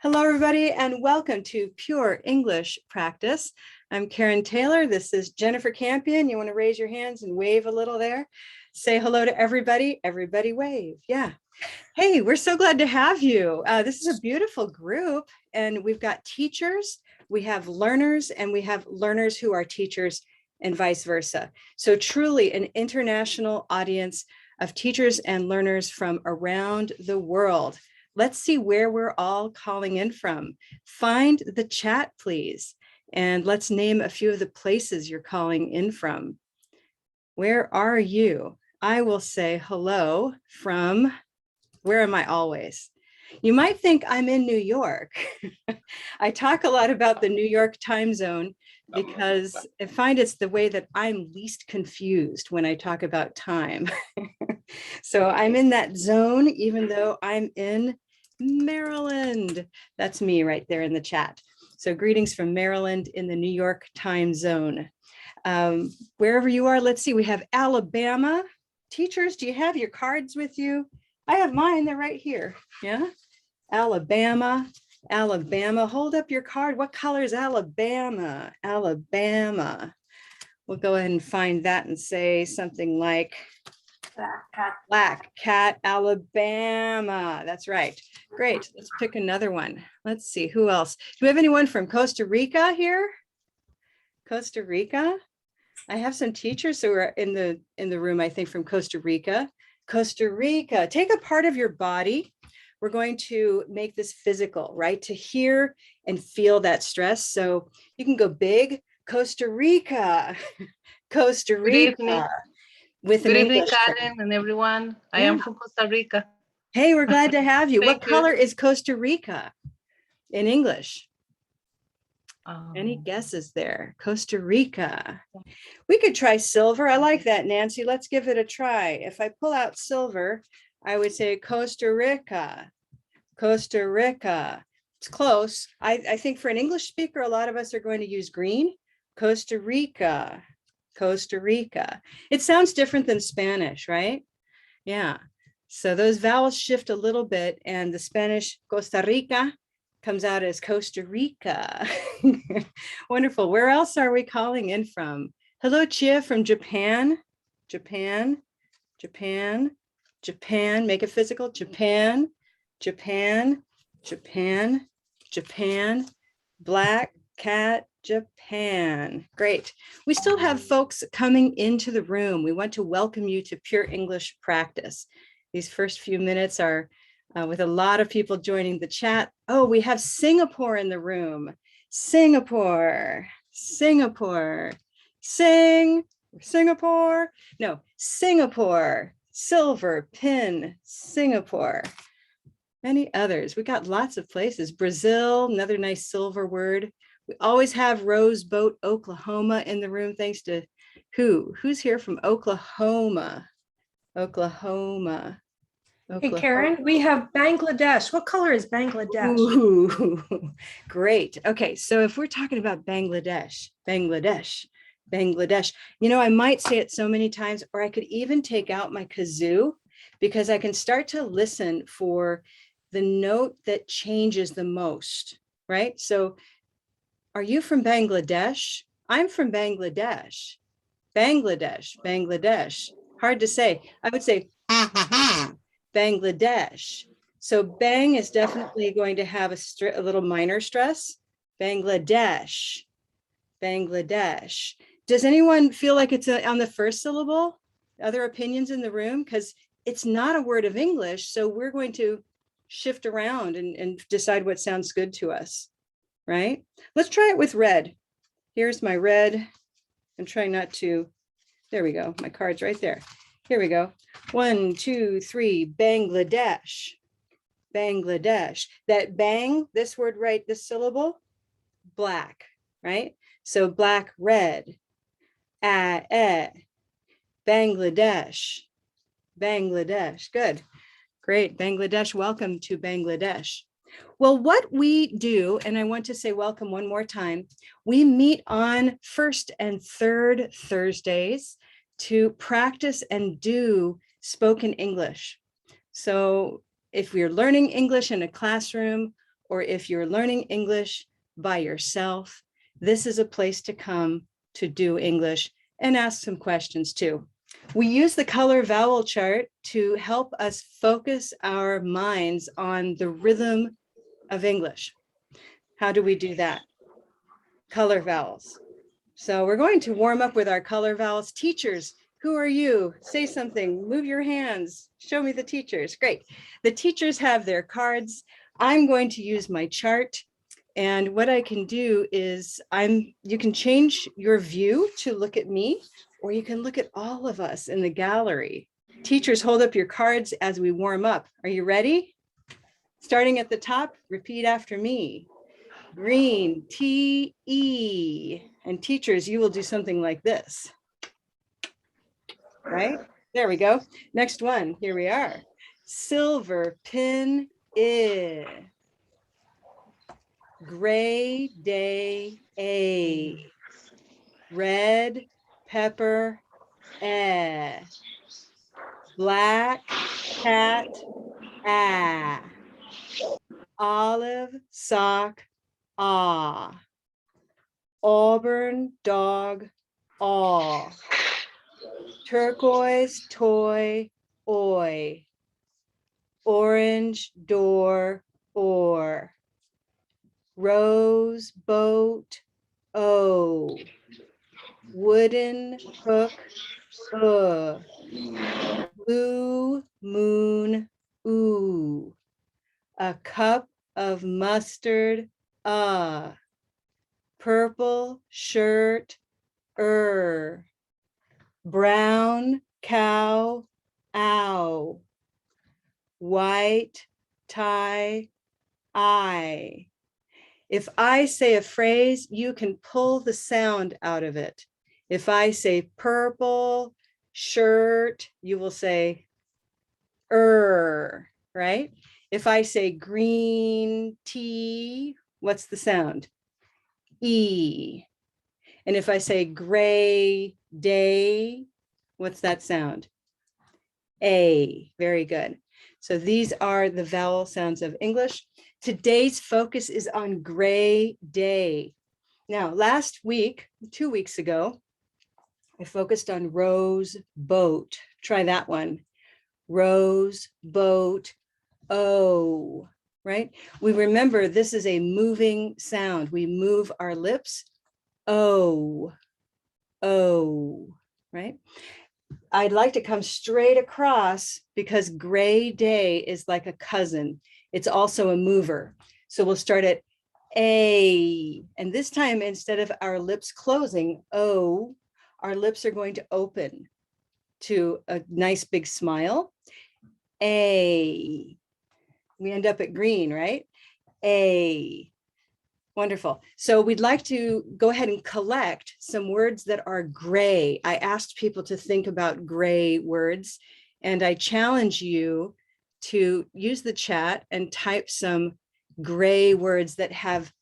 Hello, everybody, and welcome to Pure English Practice. I'm Karen Taylor. This is Jennifer Campion. You want to raise your hands and wave a little there? Say hello to everybody. Everybody wave. Yeah. Hey, we're so glad to have you. This is a beautiful group, and we've got teachers, we have learners, and we have learners who are teachers and vice versa. So truly an international audience of teachers and learners from around the world. Let's see where we're all calling in from. Find the chat, please. And let's name a few of the places you're calling in from. Where are you? I will say hello from, where am I always? You might think I'm in New York. I talk a lot about the New York time zone because I find it's the way that I'm least confused when I talk about time. So I'm in that zone, even though I'm in Maryland. That's me right there in the chat. So greetings from Maryland in the New York time zone. Wherever you are, let's see, we have Alabama. Teachers, do you have your cards with you? I have mine, they're right here. Yeah, Alabama, Alabama, hold up your card. What color is Alabama? Alabama. We'll go ahead and find that and say something like Black cat, Alabama. That's right. Great. Let's pick another one. Let's see who else. Do we have anyone from Costa Rica here? Costa Rica. I have some teachers who are in the room, I think, from Costa Rica. Costa Rica. Take a part of your body. We're going to make this physical, right? To hear and feel that stress. So you can go big. Costa Rica. Costa Rica. With Good an evening, English Karen and everyone. I Yeah. am from Costa Rica. Hey, we're glad to have you. What Thank you. color is Costa Rica in English? Any guesses there? Costa Rica. We could try silver. I like that, Nancy. Let's give it a try. If I pull out silver, I would say Costa Rica. Costa Rica. It's close. I think for an English speaker, a lot of us are going to use green. Costa Rica. Costa Rica. It sounds different than Spanish, right? Yeah. So those vowels shift a little bit, and the Spanish Costa Rica comes out as Costa Rica. Wonderful. Where else are we calling in from? Hello, Chia from Japan. Japan, Japan, Japan. Make it physical. Japan, Japan, Japan, Japan. Black cat, Japan. Great. We still have folks coming into the room. We want to welcome you to Pure English Practice. These first few minutes are with a lot of people joining the chat. Oh, we have Singapore in the room. Singapore, Singapore, Singapore. No, Singapore, silver, pin, Singapore. Any others? We got lots of places. Brazil, another nice silver word. We always have Rose Boat, Oklahoma in the room, thanks to who's here from Oklahoma? Oklahoma. Hey, Karen, we have Bangladesh. What color is Bangladesh? Ooh, great. Okay, so if we're talking about Bangladesh, Bangladesh, Bangladesh, you know, I might say it so many times, or I could even take out my kazoo because I can start to listen for the note that changes the most, right? So are you from Bangladesh? I'm from Bangladesh. Bangladesh, Bangladesh. Hard to say. I would say Bangladesh. So bang is definitely going to have a little minor stress. Bangladesh, Bangladesh. Does anyone feel like it's on the first syllable? Other opinions in the room? Because it's not a word of English. So we're going to shift around and decide what sounds good to us, right? Let's try it with red. Here's my red. I'm trying not to, there we go. My card's right there. Here we go. 1, 2, 3, Bangladesh, Bangladesh. That bang, this word, right, this syllable, black, right? So black, red, Bangladesh, Bangladesh. Good, great. Bangladesh, welcome to Bangladesh. Well, what we do, and I want to say welcome one more time, we meet on first and third Thursdays to practice and do spoken English. So if we're learning English in a classroom or if you're learning English by yourself, this is a place to come to do English and ask some questions too. We use the color vowel chart to help us focus our minds on the rhythm of English. How do we do that? Color vowels. So we're going to warm up with our color vowels. Teachers, who are you? Say something, move your hands, show me the teachers. Great. The teachers have their cards. I'm going to use my chart. And what I can do is you can change your view to look at me, or you can look at all of us in the gallery. Teachers, hold up your cards as we warm up. Are you ready? Starting at the top, repeat after me. Green, T-E. And teachers, you will do something like this. Right? There we go. Next one, here we are. Silver, pin-I. Gray, day, A. Red, pepper, eh. Black, cat, ah. Olive, sock, ah. Auburn, dog, aw. Turquoise, toy, oi. Orange, door, or. Rose, boat, o. Wooden, hook, blue, moon, ooh. A cup of mustard, purple shirt, brown cow, ow. White tie, I. If I say a phrase, you can pull the sound out of it. If I say purple shirt, you will say right? If I say green tea, what's the sound? E. And if I say gray day, what's that sound? A. Very good. So these are the vowel sounds of English. Today's focus is on gray day. Now, last week, 2 weeks ago, I focused on rose boat. Try that one. Rose boat, O, right? We remember this is a moving sound. We move our lips, O, right? I'd like to come straight across because gray day is like a cousin. It's also a mover. So we'll start at A. And this time, instead of our lips closing, O, our lips are going to open to a nice big smile. A. We end up at green, right? A. Wonderful. So we'd like to go ahead and collect some words that are gray. I asked people to think about gray words, and I challenge you to use the chat and type some gray words that have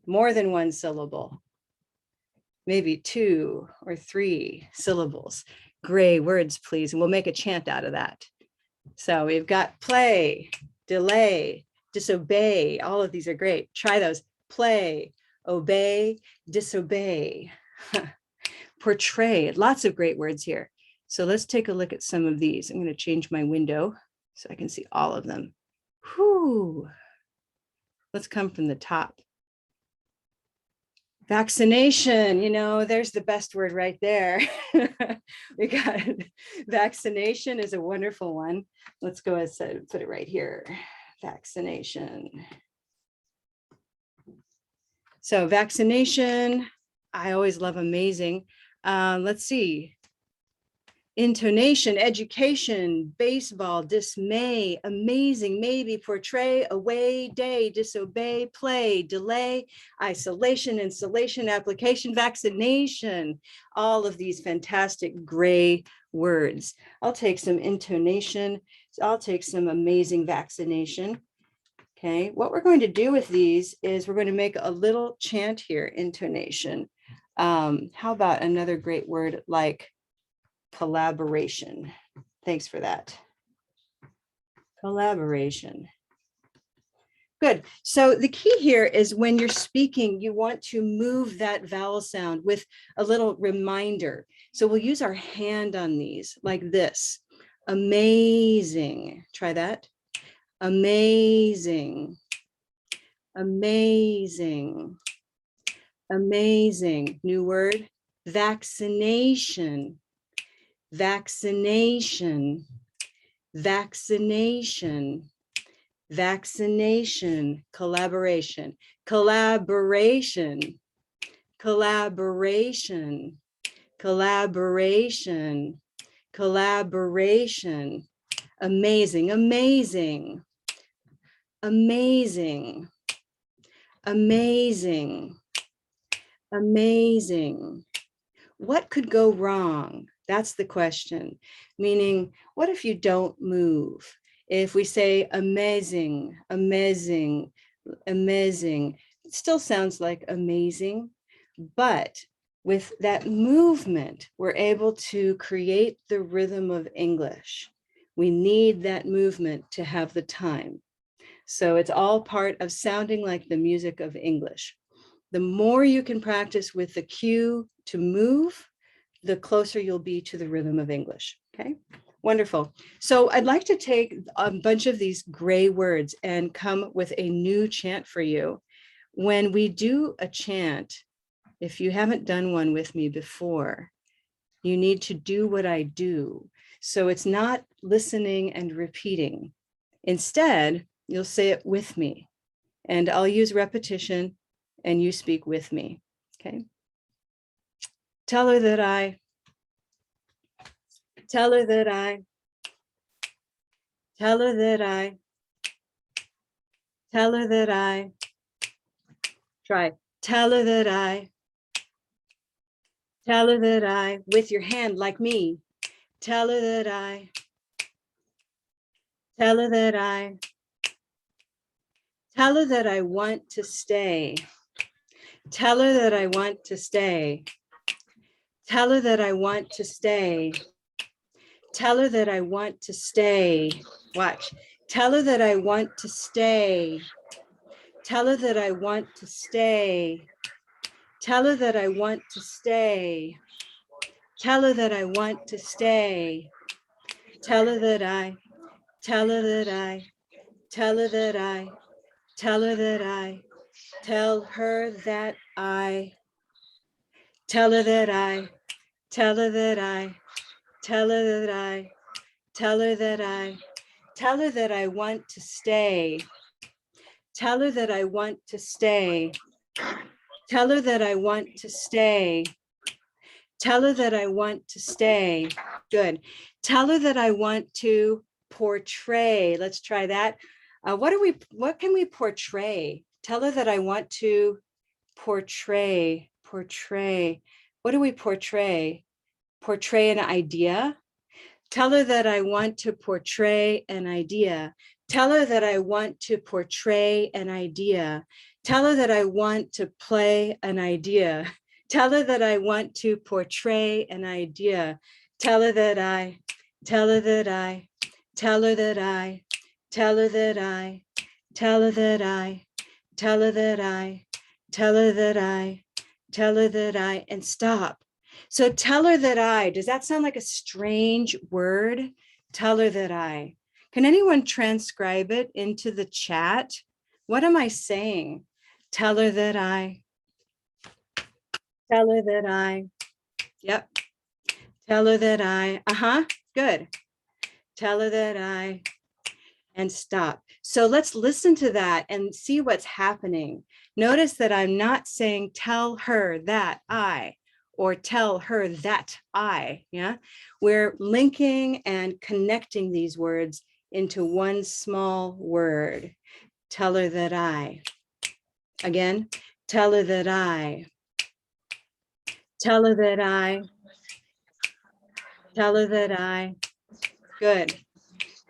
more than one syllable, maybe 2 or 3 syllables. Gray words, please, and we'll make a chant out of that. So we've got play, delay, disobey. All of these are great. Try those. Play, obey, disobey, portray. Lots of great words here. So let's take a look at some of these. I'm going to change my window so I can see all of them. Whew. Let's come from the top. Vaccination, you know, there's the best word right there. We got vaccination is a wonderful one. Let's go ahead and put it right here. Vaccination. So vaccination, I always love amazing. Let's see. Intonation, education, baseball, dismay, amazing, maybe, portray, away, day, disobey, play, delay, isolation, installation, application, vaccination, all of these fantastic gray words. I'll take some intonation. I'll take some amazing vaccination. Okay, what we're going to do with these is we're going to make a little chant here, intonation. How about another great word like collaboration? Thanks for that. Collaboration. Good. So the key here is when you're speaking, you want to move that vowel sound with a little reminder. So we'll use our hand on these like this. Amazing. Try that. Amazing. Amazing. Amazing. New word. Vaccination. Vaccination. Vaccination. Vaccination. Collaboration. Collaboration. Collaboration. Collaboration. Collaboration. Amazing. Amazing. Amazing. Amazing. Amazing. What could go wrong? That's the question. Meaning, what if you don't move? If we say amazing, amazing, amazing, it still sounds like amazing, but with that movement, we're able to create the rhythm of English. We need that movement to have the time. So it's all part of sounding like the music of English. The more you can practice with the cue to move, the closer you'll be to the rhythm of English. Okay, wonderful. So I'd like to take a bunch of these gray words and come with a new chant for you. When we do a chant, if you haven't done one with me before, you need to do what I do. So it's not listening and repeating. Instead, you'll say it with me, and I'll use repetition and you speak with me. Okay. Tell her that I, tell her that I, tell her that I, tell her that I, try, tell her that I, tell her that I, with your hand like me, tell her that I, tell her that I, tell her that I want to stay, tell her that I want to stay, tell her that I want to stay, tell her that I want to stay, watch, tell her that I want to stay, tell her that I want to stay, tell her that I want to stay, tell her that I want to stay, tell her that I, tell her that I, tell her that I, tell her that I, tell her that I, tell her that I, tell her that I, tell her that I, tell her that I, tell her that I want to stay, tell her that I want to stay, tell her that I want to stay, tell her that I want to stay. Good. Tell her that I want to portray. Let's try that. What can we portray? Tell her that I want to portray. What do we portray? Portray an idea. Tell her that I want to portray an idea. Tell her that I want to portray an idea. Tell her that I want to play an idea. Tell her that I want to portray an idea. Tell her that I, tell her that I, tell her that I, tell her that I, tell her that I, tell her that I, tell her that I, tell her that I, and stop. So tell her that I, does that sound like a strange word? Tell her that I. Can anyone transcribe it into the chat? What am I saying? Tell her that I. Tell her that I. Yep. Tell her that I. Good. Tell her that I. And stop. So let's listen to that and see what's happening. Notice that I'm not saying tell her that I, or tell her that I, yeah? We're linking and connecting these words into one small word. Tell her that I. Again, tell her that I. Tell her that I. Tell her that I. Good.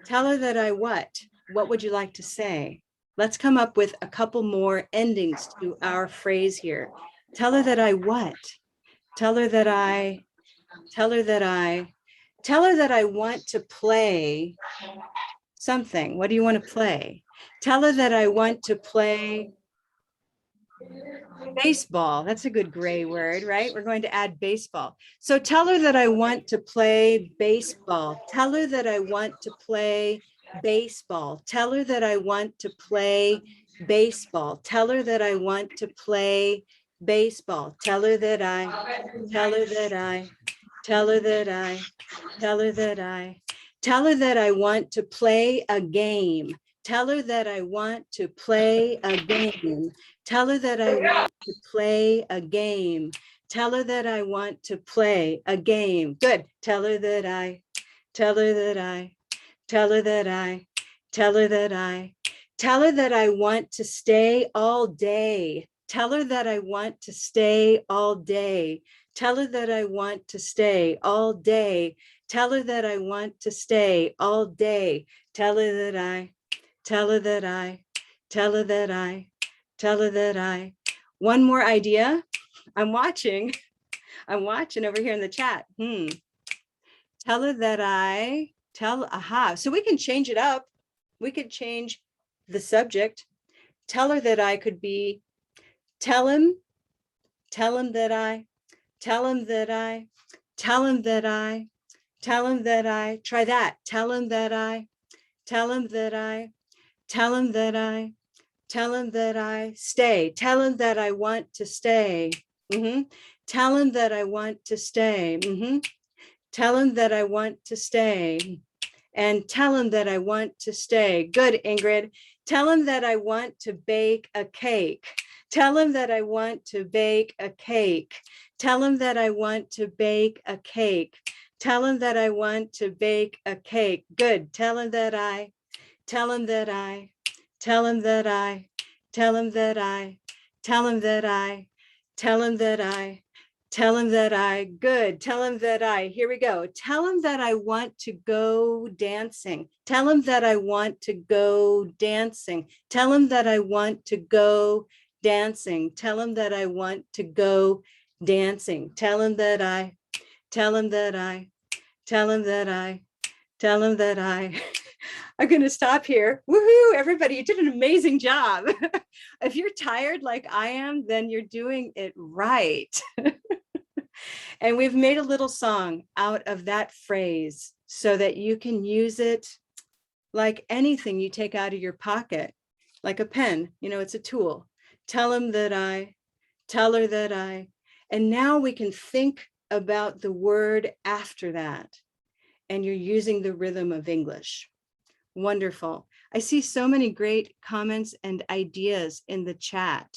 Tell her that I what? What would you like to say? Let's come up with a couple more endings to our phrase here. Tell her that I what? Tell her that I, tell her that I, tell her that I want to play something. What do you want to play? Tell her that I want to play baseball. That's a good gray word, right? We're going to add baseball. So tell her that I want to play baseball. Tell her that I want to play baseball. Tell her that I want to play baseball. Tell her that I want to play baseball. Tell her that tell her that tell her that tell her that tell her that I want to play a game. Tell her that I want to play a game. Tell her that I want to play a game. Tell her that I want to play a game. Good. Tell her that tell her that tell her that tell her that tell her that I want to stay all day. Tell her that I want to stay all day. Tell her that I want to stay all day. Tell her that I want to stay all day. Tell her that tell her that tell her that tell her that one more idea. I'm watching over here in the chat. Tell her that aha. So we can change it up. We could change the subject. Tell her that I could be, tell him that tell him that tell him that tell him that try that. Tell him that tell him that tell him that tell him that stay. Tell him that I want to stay. Tell him that I want to stay. Tell him that I want to stay. And tell him that I want to stay. Good, Ingrid. Tell him that I want to bake a cake. Tell him that I want to bake a cake. Tell him that I want to bake a cake. Tell him that I want to bake a cake. Good. Tell him that tell him that tell him that tell him that tell him that tell him that tell him that good. Tell him that here we go. Tell him that I want to go dancing. Tell him that I want to go dancing. Tell him that I want to go dancing. Tell him that I want to go dancing. Tell him that tell him that tell him that tell him that I'm going to stop here. Woohoo, everybody, you did an amazing job. If you're tired like I am, then you're doing it right. And we've made a little song out of that phrase so that you can use it like anything you take out of your pocket, like a pen, it's a tool. Tell him that tell her that and now we can think about the word after that. And you're using the rhythm of English. Wonderful. I see so many great comments and ideas in the chat.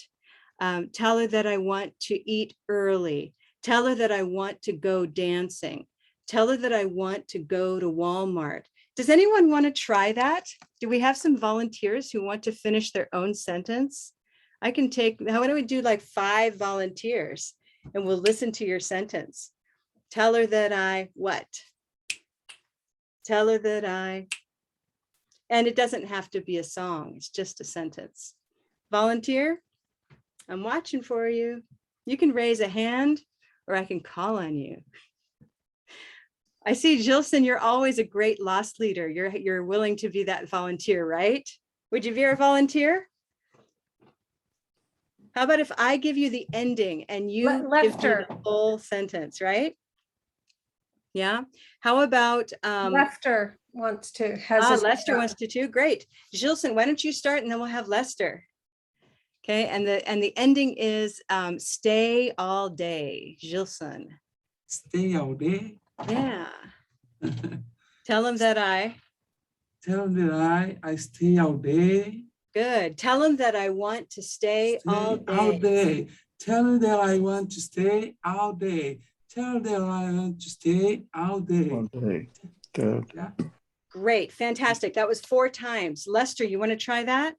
Tell her that I want to eat early. Tell her that I want to go dancing. Tell her that I want to go to Walmart. Does anyone want to try that? Do we have some volunteers who want to finish their own sentence? I can take, how do we do like 5 volunteers and we'll listen to your sentence. Tell her that what? Tell her that and it doesn't have to be a song. It's just a sentence. Volunteer, I'm watching for you. You can raise a hand or I can call on you. I see, Gilson, you're always a great lost leader. You're willing to be that volunteer, right? Would you be our volunteer? How about if I give you the ending and you give me the whole sentence, right? Yeah. How about Lester wants to. Lester wants to too. Great. Gilson, why don't you start and then we'll have Lester. Okay, and the ending is stay all day. Gilson. Stay all day. Yeah. Tell him that Tell him that I stay all day. Good. Tell him that I want to stay all day. All day. Tell him that I want to stay all day. Tell him that I want to stay all day. All day. Good. Yeah. Great. Fantastic. That was 4 times. Lester, you want to try that?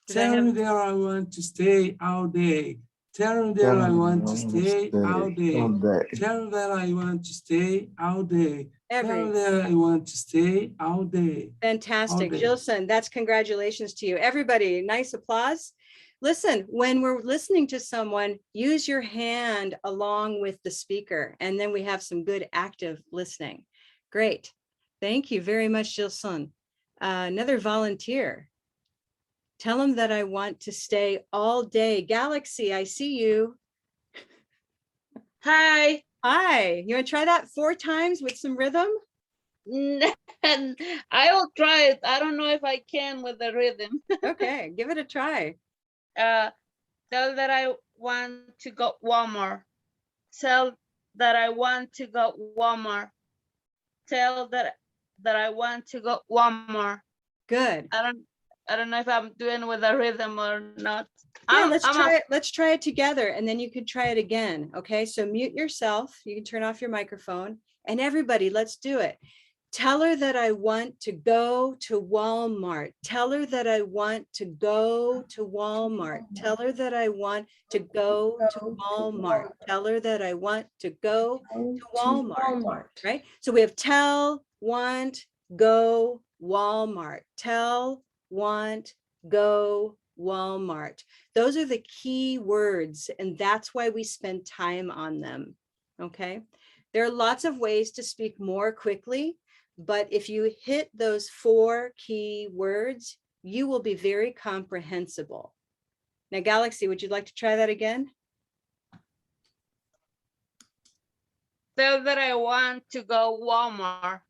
Tell him that I want to stay all day. Tell him that I want to stay all day. Tell him that I want to stay all day. Tell him that I want to stay all day. Fantastic. All day. Gilson, that's congratulations to you. Everybody, nice applause. Listen, when we're listening to someone, use your hand along with the speaker, and then we have some good active listening. Great. Thank you very much, Gilson. Another volunteer. Tell them that I want to stay all day. Galaxy, I see you. Hi. Hi, you want to try that 4 times with some rhythm? I will try it. I don't know if I can with the rhythm. Okay, give it a try. Tell that I want to go Walmart. Tell that I want to go Walmart. Tell that I want to go Walmart. Good. I don't know if I'm doing with the rhythm or not. Yeah, let's try it together, and then you could try it again. Okay, so mute yourself. You can turn off your microphone, and everybody, let's do it. Tell her that I want to go to Walmart. Tell her that I want to go to Walmart. Tell her that I want to go to Walmart. Tell her that I want to go to Walmart. Right? So we have tell, want, go, Walmart. Tell, want, go, Walmart. Those are the key words, and that's why we spend time on them. Okay? There are lots of ways to speak more quickly. But if you hit those 4 key words, you will be very comprehensible. Now, Galaxy, would you like to try that again? Tell that I want to go Walmart.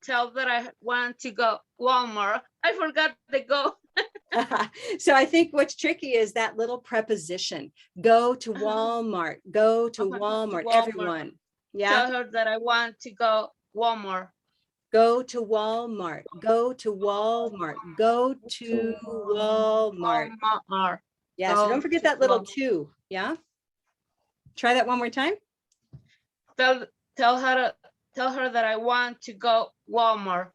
Tell that I want to go Walmart. I forgot the go. So I think what's tricky is that little preposition. Go to Walmart. Go to Walmart. Everyone. Yeah. Tell her that I want to go Walmart. Go to Walmart. Go to Walmart. Go to Walmart. Yeah, so don't forget that little to. Yeah. Try that one more time. Tell her that I want to go Walmart.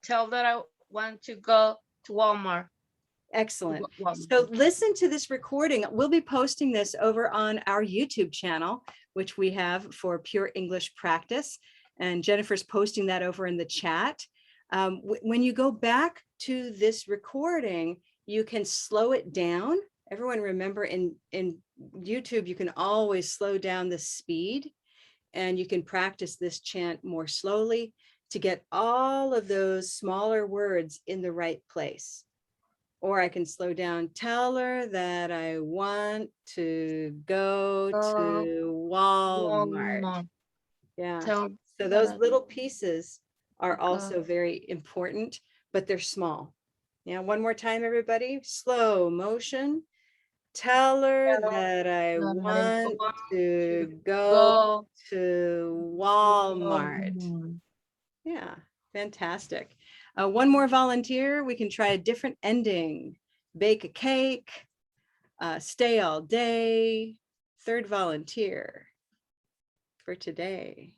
Tell that I want to go to Walmart. Excellent. So listen to this recording. We'll be posting this over on our YouTube channel, which we have for Pure English Practice. And Jennifer's posting that over in the chat. When you go back to this recording, you can slow it down. Everyone remember in YouTube, you can always slow down the speed, and you can practice this chant more slowly to get all of those smaller words in the right place. Or I can slow down. Tell her that I want to go to Walmart. Yeah. So those little pieces are also very important, but they're small. Yeah, one more time, everybody. Slow motion. Tell her that I want to go to Walmart. Yeah, fantastic. One more volunteer. We can try a different ending. Bake a cake, stay all day. 3rd volunteer for today.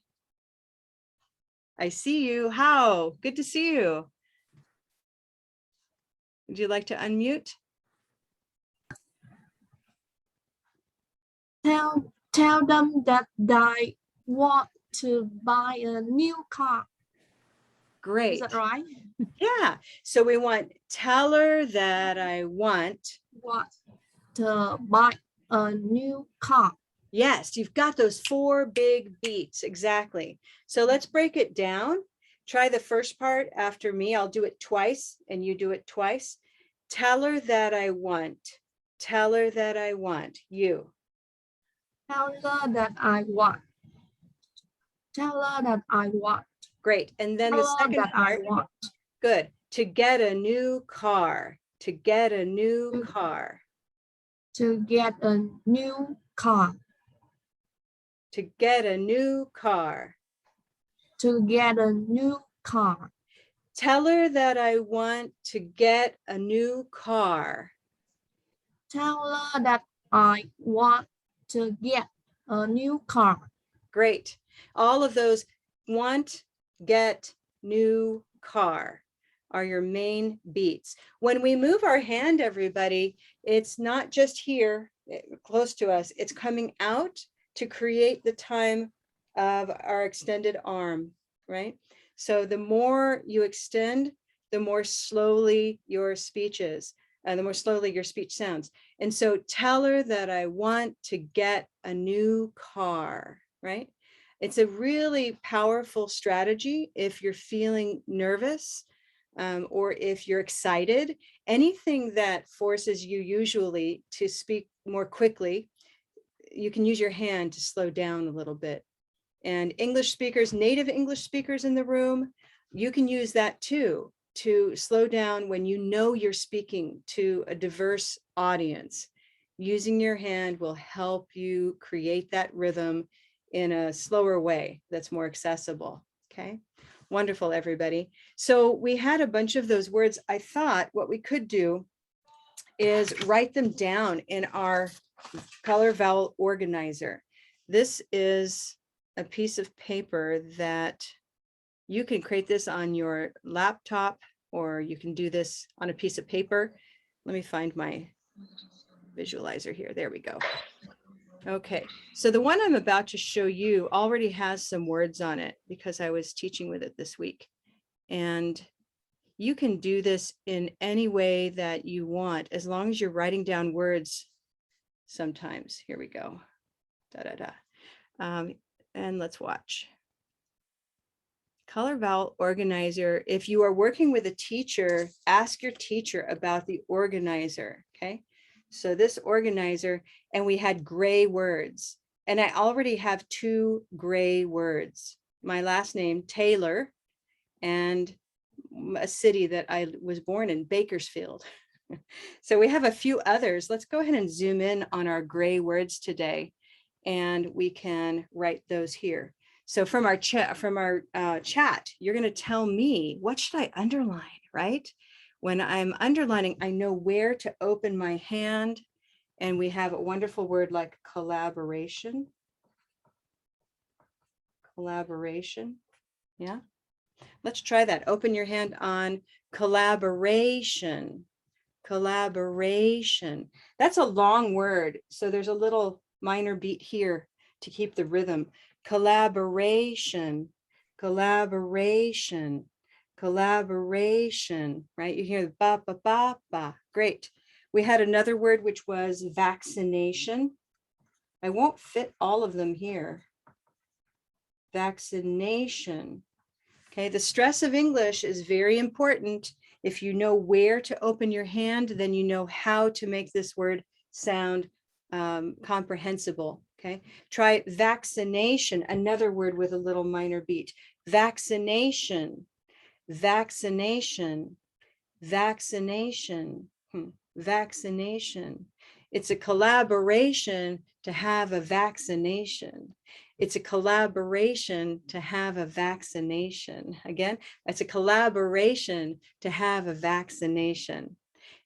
I see you. How? Good to see you. Would you like to unmute? Tell them that I want to buy a new car. Great. Is that right? Yeah. So we want tell her that I want to buy a new car. Yes, you've got those 4 big beats. Exactly. So let's break it down. Try the first part after me. I'll do it twice and you do it twice. Tell her that I want. Tell her that I want. You. Tell her that I want. Tell her that I want. Great. And then the second part. I want. Good. To get a new car. To get a new car. To get a new car. To get a new car. To get a new car. Tell her that I want to get a new car. Tell her that I want to get a new car. Great. All of those want, get, new car are your main beats. When we move our hand, everybody, it's not just here, close to us, it's coming out to create the time of our extended arm, right? So the more you extend, the more slowly your speech is, and the more slowly your speech sounds. And so tell her that I want to get a new car, right? It's a really powerful strategy if you're feeling nervous or if you're excited. Anything that forces you usually to speak more quickly, you can use your hand to slow down a little bit. And English speakers, native English speakers in the room, you can use that too, to slow down when you know you're speaking to a diverse audience. Using your hand will help you create that rhythm in a slower way that's more accessible. Okay, wonderful, everybody. So we had a bunch of those words. I thought what we could do is write them down in our color vowel organizer. This is a piece of paper that you can create this on your laptop, or you can do this on a piece of paper. Let me find my visualizer here. There we go. Okay, so the one I'm about to show you already has some words on it because I was teaching with it this week. And you can do this in any way that you want, as long as you're writing down words sometimes. Here we go. Da, da, da. And let's watch. Color Vowel Organizer. If you are working with a teacher, ask your teacher about the organizer, okay? So this organizer, and we had gray words, and I already have 2 gray words. My last name, Taylor, and a city that I was born in, Bakersfield. So we have a few others. Let's go ahead and zoom in on our gray words today, and we can write those here. So from our chat, you're going to tell me, what should I underline, right? When I'm underlining, I know where to open my hand, and we have a wonderful word like collaboration. Collaboration, yeah. Let's try that. Open your hand on collaboration. Collaboration. That's a long word, so there's a little minor beat here to keep the rhythm. Collaboration, collaboration, collaboration, right? You hear the ba, ba, ba, ba. Great. We had another word, which was vaccination. I won't fit all of them here. Vaccination. Okay, the stress of English is very important. If you know where to open your hand, then you know how to make this word sound comprehensible. Okay, try vaccination, another word with a little minor beat. Vaccination, vaccination, vaccination, vaccination. It's a collaboration to have a vaccination. It's a collaboration to have a vaccination. Again, it's a collaboration to have a vaccination.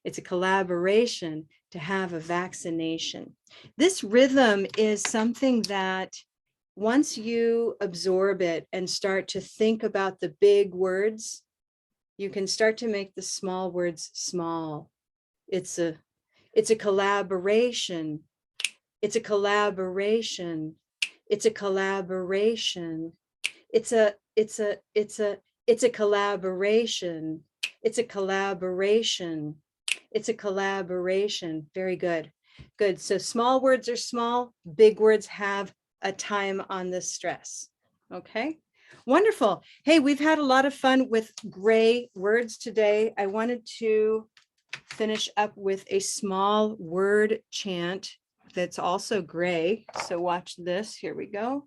It's a collaboration to have a vaccination. This rhythm is something that once you absorb it and start to think about the big words, you can start to make the small words small. It's a collaboration. It's a collaboration. It's a collaboration. It's a collaboration. It's a collaboration. It's a collaboration. Very good. Good. So small words are small, big words have a time on the stress. Okay. Wonderful. Hey, we've had a lot of fun with gray words today. I wanted to finish up with a small word chant that's also gray. So watch this. Here we go.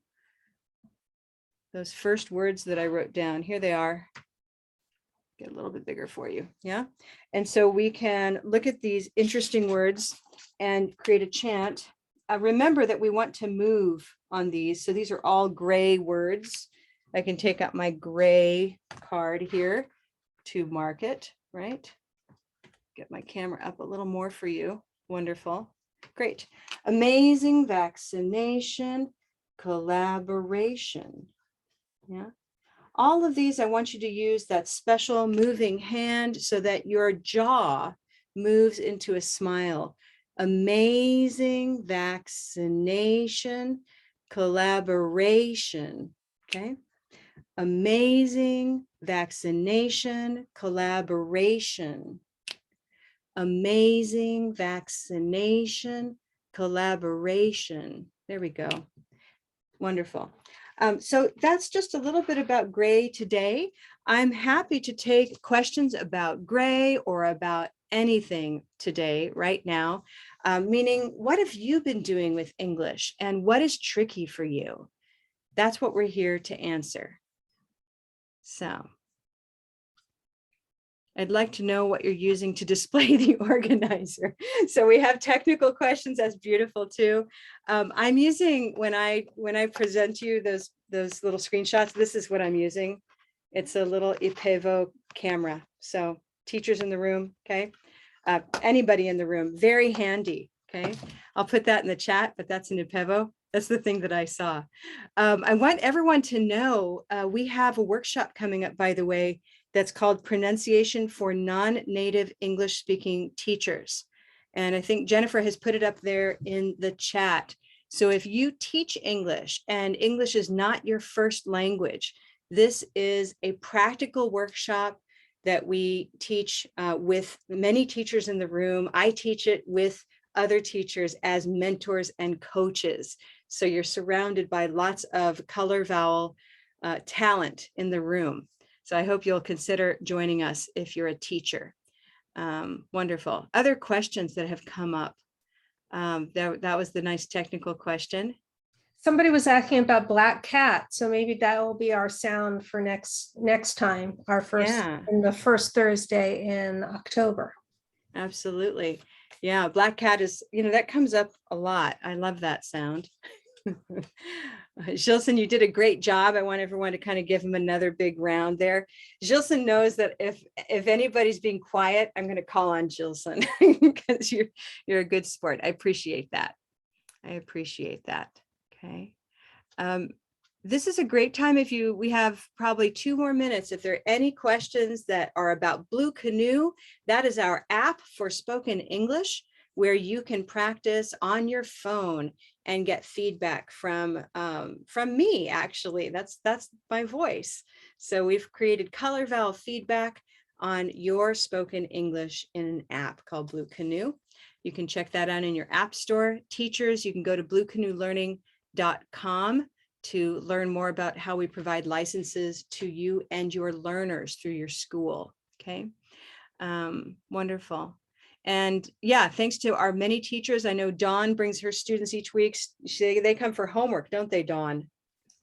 Those first words that I wrote down, here they are. Get a little bit bigger for you. Yeah. And so we can look at these interesting words and create a chant. Remember that we want to move on these. So these are all gray words. I can take out my gray card here to mark it, right? Get my camera up a little more for you. Wonderful. Great. Amazing vaccination, collaboration. Yeah. All of these, I want you to use that special moving hand so that your jaw moves into a smile. Amazing vaccination, collaboration. Okay. Amazing vaccination, collaboration. Amazing vaccination, collaboration. There we go. Wonderful. So that's just a little bit about gray today. I'm happy to take questions about gray or about anything today, right now, meaning what have you been doing with English and what is tricky for you? That's what we're here to answer. So I'd like to know what you're using to display the organizer. So we have technical questions. That's beautiful too. I'm using, when I present you those little screenshots, this is what I'm using. It's a little Ipevo camera. So teachers in the room, okay? Anybody in the room, very handy, okay? I'll put that in the chat, but that's an Ipevo. That's the thing that I saw. I want everyone to know we have a workshop coming up, by the way, that's called Pronunciation for Non-Native English Speaking Teachers. And I think Jennifer has put it up there in the chat. So if you teach English and English is not your first language, this is a practical workshop that we teach with many teachers in the room. I teach it with other teachers as mentors and coaches. So you're surrounded by lots of color vowel talent in the room. So I hope you'll consider joining us if you're a teacher. Wonderful. Other questions that have come up? That was the nice technical question. Somebody was asking about black cat, so maybe that will be our sound for next time, our first, Yeah. in the first Thursday in October. Absolutely. Yeah, black cat is, that comes up a lot. I love that sound. Gilson, you did a great job. I want everyone to kind of give him another big round there. Gilson knows that if anybody's being quiet, I'm going to call on Gilson because you're a good sport. I appreciate that. I appreciate that. Okay. This is a great time we have probably 2 more minutes. If there are any questions that are about Blue Canoe, that is our app for spoken English, where you can practice on your phone and get feedback from me, actually. That's my voice. So we've created color vowel feedback on your spoken English in an app called Blue Canoe. You can check that out in your app store. Teachers, you can go to bluecanoelearning.com to learn more about how we provide licenses to you and your learners through your school. Okay, wonderful. And yeah, thanks to our many teachers. I know Dawn brings her students each week. They come for homework, don't they, Dawn?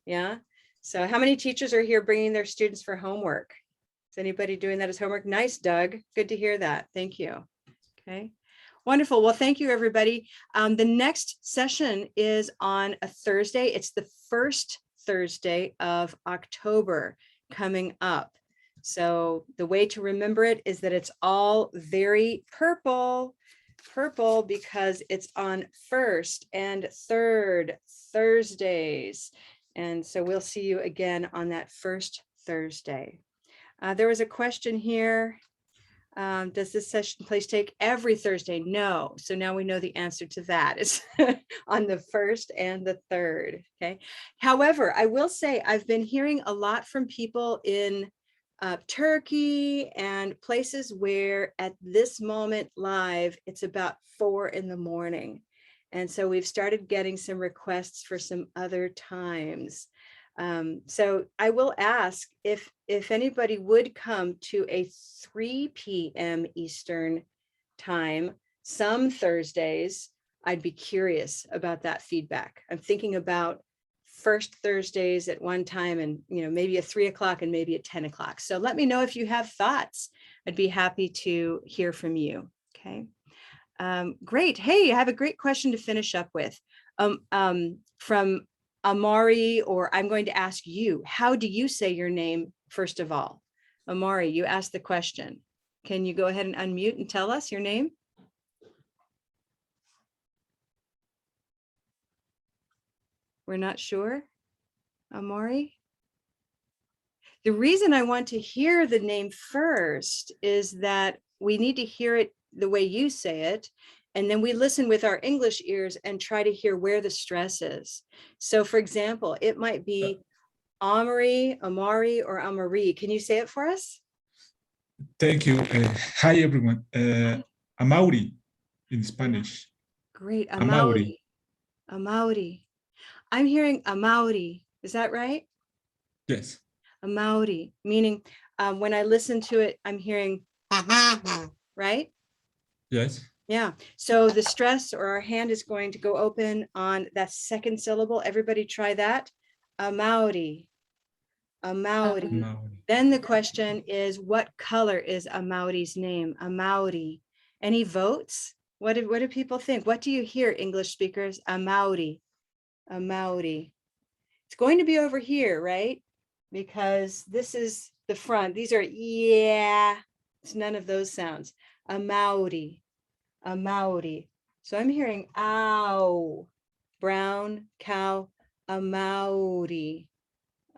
Yeah. So how many teachers are here bringing their students for homework? Is anybody doing that as homework? Nice, Doug. Good to hear that. Thank you. Okay. Wonderful. Well, thank you, everybody. The next session is on a Thursday. It's the first Thursday of October coming up. So the way to remember it is that it's all very purple because it's on first and third Thursdays. And so we'll see you again on that first Thursday. There was a question here. Does this session take every Thursday? No. So now we know the answer to that. It's on the first and the third. Okay. However, I will say I've been hearing a lot from people in Turkey and places where at this moment live, it's about 4 in the morning. And so we've started getting some requests for some other times. So I will ask if anybody would come to a 3 p.m. Eastern time, some Thursdays. I'd be curious about that feedback. I'm thinking about first Thursdays at one time and, maybe at 3 o'clock and maybe at 10 o'clock. So let me know if you have thoughts. I'd be happy to hear from you. Okay. Great. Hey, I have a great question to finish up with from Amaury, or I'm going to ask you, how do you say your name, first of all? Amaury, you asked the question. Can you go ahead and unmute and tell us your name? We're not sure, Amaury? The reason I want to hear the name first is that we need to hear it the way you say it. And then we listen with our English ears and try to hear where the stress is. So for example, it might be Amaury, or Amaury. Can you say it for us? Thank you. Hi, everyone. Amaury in Spanish. Great, Amaury. Amaury. I'm hearing Amaury. Is that right? Yes. Amaury, meaning when I listen to it, I'm hearing, right? Yes. Yeah. So the stress or our hand is going to go open on that second syllable. Everybody try that. Amaury. Amaury. Amaury. Then the question is, what color is Amaury's name? Amaury. Any votes? What do people think? What do you hear, English speakers? Amaury. Amaury. It's going to be over here, right? Because this is the front. These are, yeah, it's none of those sounds. Amaury. Amaury. So I'm hearing ow, brown cow, Amaury.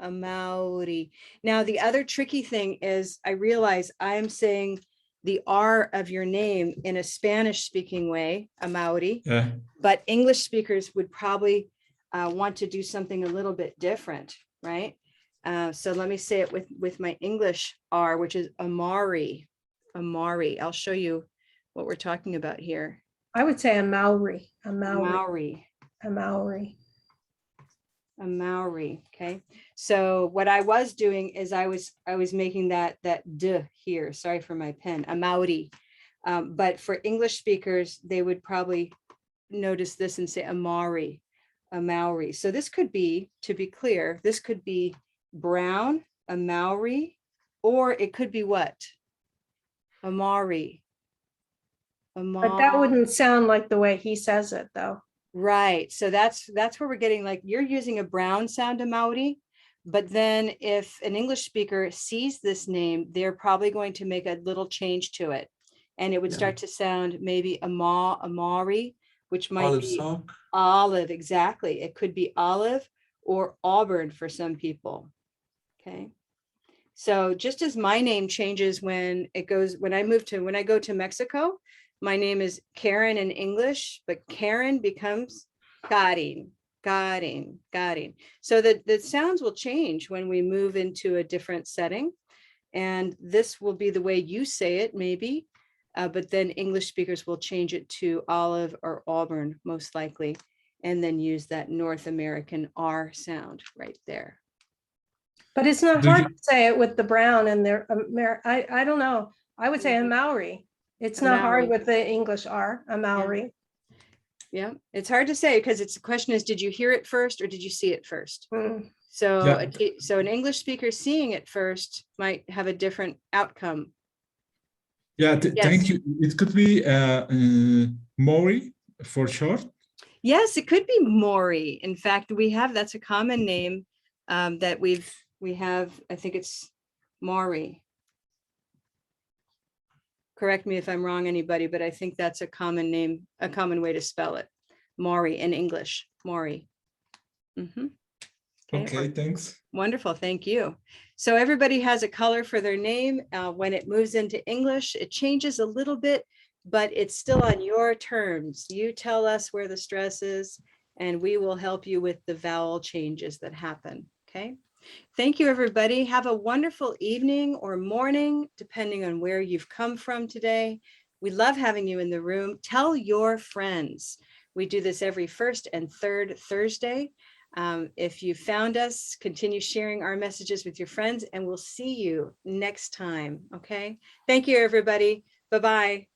Amaury. Now, the other tricky thing is I realize I'm saying the R of your name in a Spanish speaking way, Amaury, Yeah. but English speakers would probably want to do something a little bit different, right? So let me say it with my English R, which is Amaury. Amaury. I'll show you what we're talking about here. I would say a Maori, a Maori, Amaury. a Maori. Amaury. Okay. So what I was doing is I was making that d here. Sorry for my pen. Amaury. But for English speakers, they would probably notice this and say Amaury. Amaury. So this could be, to be clear, this could be brown, Amaury, or it could be what? Amaury. But that wouldn't sound like the way he says it, though. Right. So that's where we're getting, like, you're using a brown sound, Amaury, but then if an English speaker sees this name, they're probably going to make a little change to it. And it would start to sound maybe Amaury, which might Olive be sock. olive. Exactly. It could be olive or auburn for some people. Okay. So just as my name changes when I go to Mexico, my name is Karen in English, but Karen becomes Karin. So the sounds will change when we move into a different setting. And this will be the way you say it, maybe, but then English speakers will change it to olive or auburn, most likely, and then use that North American R sound right there. But it's not Do hard you- to say it with the brown and their, I don't know. I would say a Maori. It's A not hard Maori. with the English R, a Maori. Yeah, it's hard to say because the question is, did you hear it first or did you see it first? Mm. So, Yeah. so an English speaker seeing it first might have a different outcome. Yeah. Yes. Thank you. It could be Maury for short. Yes, it could be Maury. In fact, that's a common name that we have. I think it's Maury. Correct me if I'm wrong, anybody, but I think that's a common name, a common way to spell it. Maury in English, Maury. Mhm. Okay, thanks. Wonderful, thank you. So everybody has a color for their name. When it moves into English, it changes a little bit, but it's still on your terms. You tell us where the stress is, and we will help you with the vowel changes that happen, okay? Thank you, everybody. Have a wonderful evening or morning, depending on where you've come from today. We love having you in the room. Tell your friends. We do this every first and third Thursday. If you found us, continue sharing our messages with your friends, and we'll see you next time, okay? Thank you, everybody. Bye-bye.